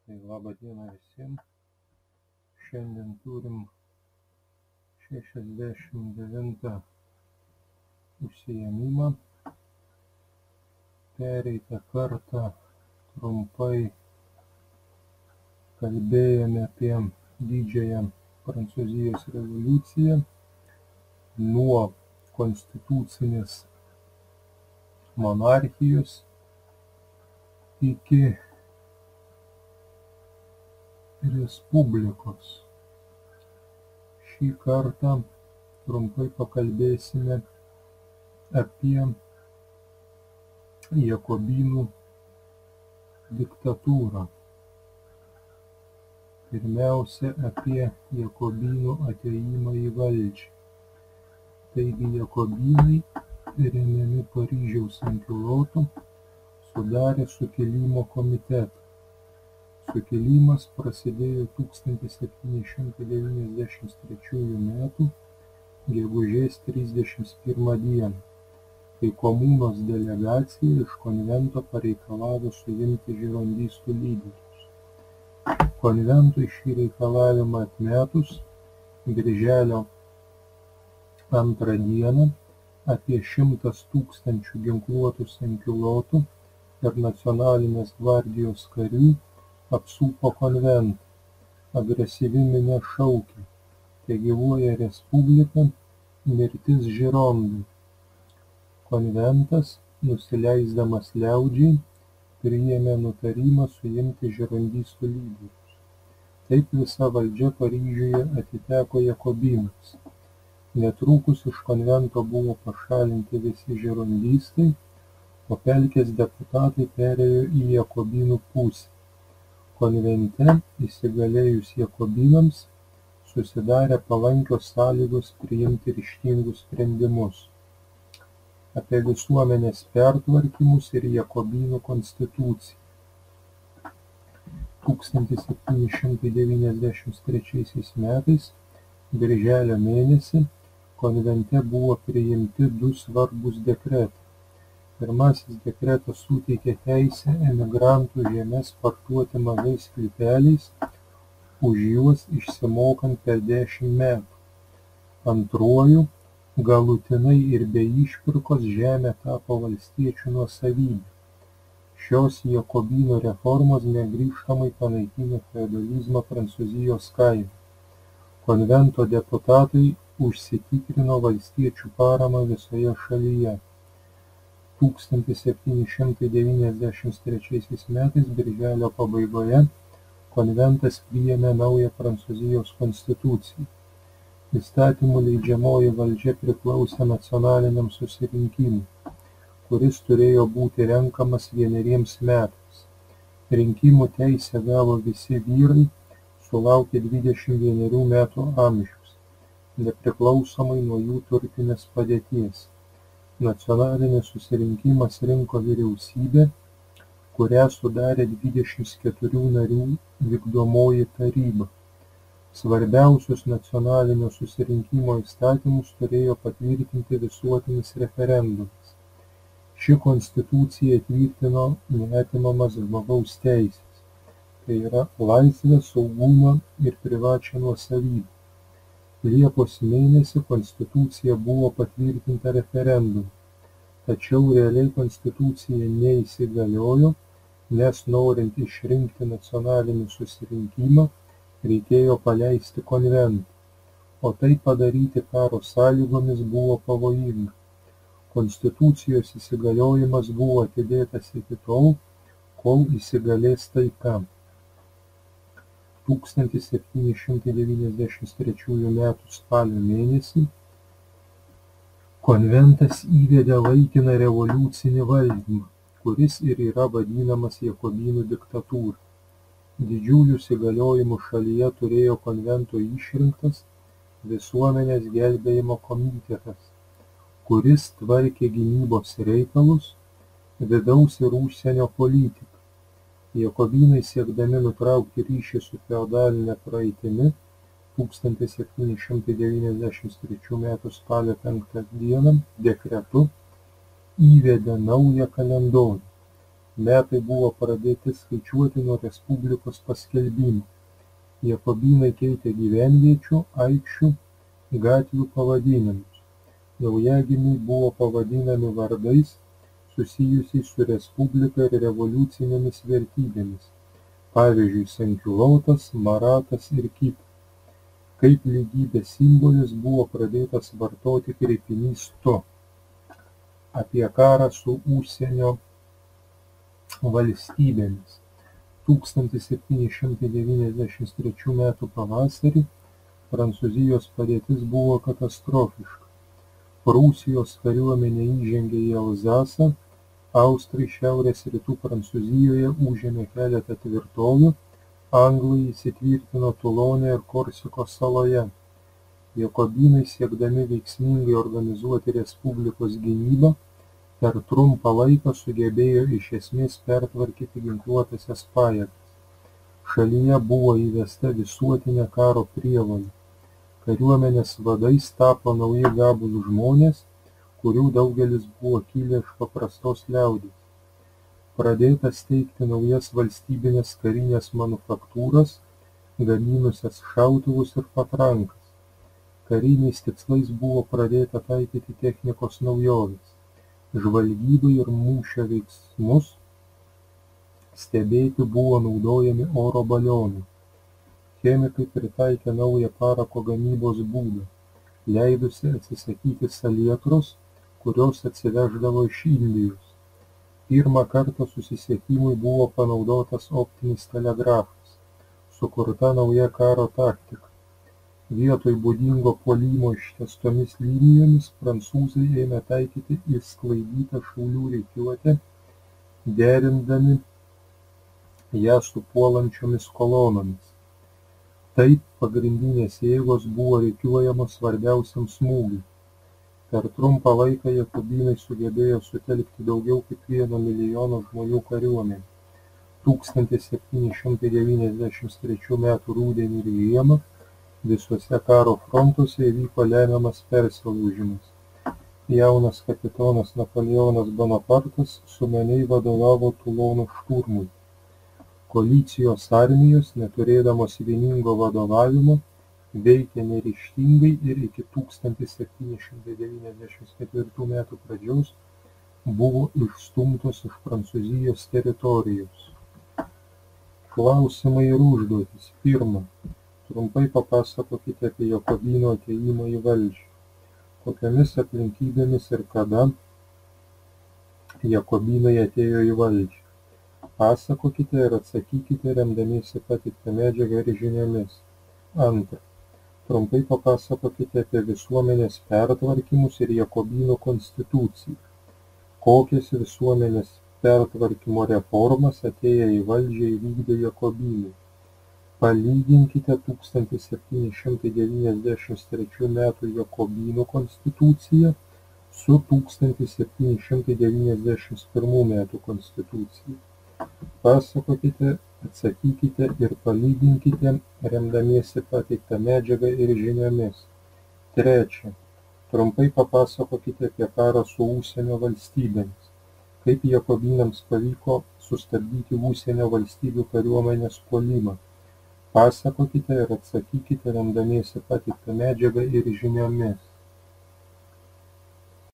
Tai laba diena visiems. Šiandien turim 69 užsiėmimą. Pereitą kartą trumpai kalbėjome apie didžiąją Prancūzijos revoliuciją nuo konstitucinės monarchijos iki respublikos. Šį kartą trumpai pakalbėsime apie Jakobinų diktatūrą. Pirmiausia, apie Jakobinų atėjimą į valdžią. Taigi Jakobinai, remiami Paryžiaus ankilotų, sudarė sukilimo komitetą. Sukilimas prasidėjo 1793 m. gegužės 31 d., kai komunos delegacija iš konvento pareikalavo suimti žirondistų lyderius. Konventui šį reikalavimą atmetus, birželio 2 dieną apie 100 000 ginkluotų sankilotų ir nacionalinės gvardijos karių apsupo konventą. Agresyvi minia šaukė: tegyvuoja respublika, mirtis Žirondai. Konventas, nusileisdamas liaudžiai, priėmė nutarimą suimti žirondistų lyderius. Taip visa valdžia Paryžiuje atiteko Jakobinams. Netrukus iš konvento buvo pašalinti visi žirondistai, o pelkės deputatai perėjo į Jakobinų pusę. Konvente, įsigalėjus Jakobinams, susidarė palankios sąlygos priimti ryžtingus sprendimus. Apie visuomenės pertvarkymus ir Jakobinų konstituciją. 1793 metais, birželio mėnesį, konvente buvo priimti 2 svarbūs dekretai. Pirmasis dekretas suteikė teisę emigrantų žemes parduoti mažais sklypeliais, už juos išsimokant per 10 metų. Antruoju, galutinai ir be išpirkos žemė tapo valstiečių nuosavybė. Šios Jakobinų reformos negrįžtamai panaikino feodalizmą Prancūzijos kaime. Konvento deputatai užsitikrino valstiečių paramą visoje šalyje. 1793 metais birželio pabaigoje konventas priėmė naują Prancūzijos konstituciją. Įstatymų leidžiamoji valdžia priklausė nacionaliniam susirinkimui, kuris turėjo būti renkamas 1 metams. Rinkimų teisę gavo visi vyrai sulaukę 21 metų amžiaus, nepriklausomai nuo jų turtinės padėties. Nacionalinis susirinkimas rinko vyriausybę, kurią sudarė 24 narių vykdomoji taryba. Svarbiausius nacionalinio susirinkimo įstatymus turėjo patvirtinti visuotinis referendumas. Ši konstitucija tvirtino neatimamas žmogaus teises, tai yra laisvę, saugumą ir privačią nuosavybę. Liepos mėnesį konstitucija buvo patvirtinta referendumu, tačiau realiai konstitucija neįsigaliojo, nes norint išrinkti nacionalinį susirinkimą, reikėjo paleisti konventą, o tai padaryti karo sąlygomis buvo pavojinga. Konstitucijos įsigaliojimas buvo atidėtas iki tol, kol įsigalės taika. 1793 m. spalio mėnesį konventas įvedė laikiną revoliucinį valdymą, kuris ir yra vadinamas Jakobinų diktatūra. Didžiulius įgaliojimus šalyje turėjo konvento išrinktas Visuomenės gelbėjimo komitetas, kuris tvarkė gynybos reikalus, vidaus ir užsienio politiką. Jakobinai, siekdami nutraukti ryšį su feodaline praeitimi, 1793 m. spalio 5 d. dekretu įvedė naują kalendorių. Metai buvo pradėti skaičiuoti nuo respublikos paskelbimo. Jakobinai keitė gyvenviečių, aikščių, gatvių pavadinimus. Naujagimiai buvo pavadinami vardais susijusiais su respublika ir revoliucinėmis vertybėmis, pavyzdžiui, Sankiulotas, Maratas ir kiti. Kaip lygybės simbolis buvo pradėtas vartoti kreipinys tu. Apie karą su užsienio valstybėmis. 1793 m. pavasarį Prancūzijos padėtis buvo katastrofiška. Prūsijos kariuomenė įžengė į Elzasą, austrai šiaurės rytų Prancūzijoje užėmė keletą tvirtovių, anglai įsitvirtino Tulone ir Korsikos saloje. Jakobinai, siekdami veiksmingai organizuoti respublikos gynybą, per trumpą laiką sugebėjo iš esmės pertvarkyti ginkluotąsias pajėgas. Šalyje buvo įvesta visuotinė karo prievolė. Kariuomenės vadais tapo nauji gabūs žmonės, kurių daugelis buvo kilę iš paprastos liaudies. Pradėta steigti naujas valstybinės karinės manufaktūras, gaminusias šautuvus ir patrankas. Kariniais tikslais buvo pradėta taikyti technikos naujoves. Žvalgybai ir mūšio veiksmus stebėti buvo naudojami oro balionai. Chemikai pritaikė naują parako gamybos būdą, leidusi atsisakyti salietros, kurios atsiveždavo iš Indijos. Pirmą kartą susisiekimui buvo panaudotas optinis telegrafas, sukurta nauja karo taktika. Vietoj būdingo puolimo ištęstomis linijomis prancūzai ėmė taikyti išsklaidytą šaulių rikiuotę, derindami ją su puolančiomis kolonomis. Taip pagrindinės jėgos buvo rikiuojamos svarbiausiam smūgiui. Per trumpą laiką jakobinai sugebėjo sutelkti daugiau kaip 1 milijono žmonių kariuomenę. 1793 m. rudenį ir žiemą visuose karo frontuose įvyko lemiamas persilaužimas. Jaunas kapitonas Napoleonas Bonapartas sumaniai vadovavo Tulono šturmui. Koalicijos armijos, neturėdamos vieningo vadovavimo, veikė neryžtingai ir iki 1794 m. pradžios buvo išstumtos iš Prancūzijos teritorijos. Klausimai ir užduotys. 1. Trumpai papasakokite apie Jakobinų atėjimą į valdžią. Kokiomis aplinkybėmis ir kada Jakobinai atėjo į valdžią? Pasakokite ir atsakykite remdamiesi pateiktą medžiagą ir žiniomis. 2. Trumpai papasakokite apie visuomenės pertvarkymus ir Jakobinų konstituciją. Kokias visuomenės pertvarkymo reformas atėję į valdžią įvykdė Jakobinai. Palyginkite 1793 m. Jakobinų konstituciją su 1791 m. konstitucija. Pasakokite, atsakykite ir palyginkite remdamiesi pateiktą medžiagą ir žiniomis. 3. Trumpai papasakokite apie karą su užsienio valstybėmis. Kaip Jakobinams pavyko sustabdyti užsienio valstybių kariuomenės puolimą. Pasakokite ir atsakykite remdamiesi pateiktą medžiagą ir žiniomis.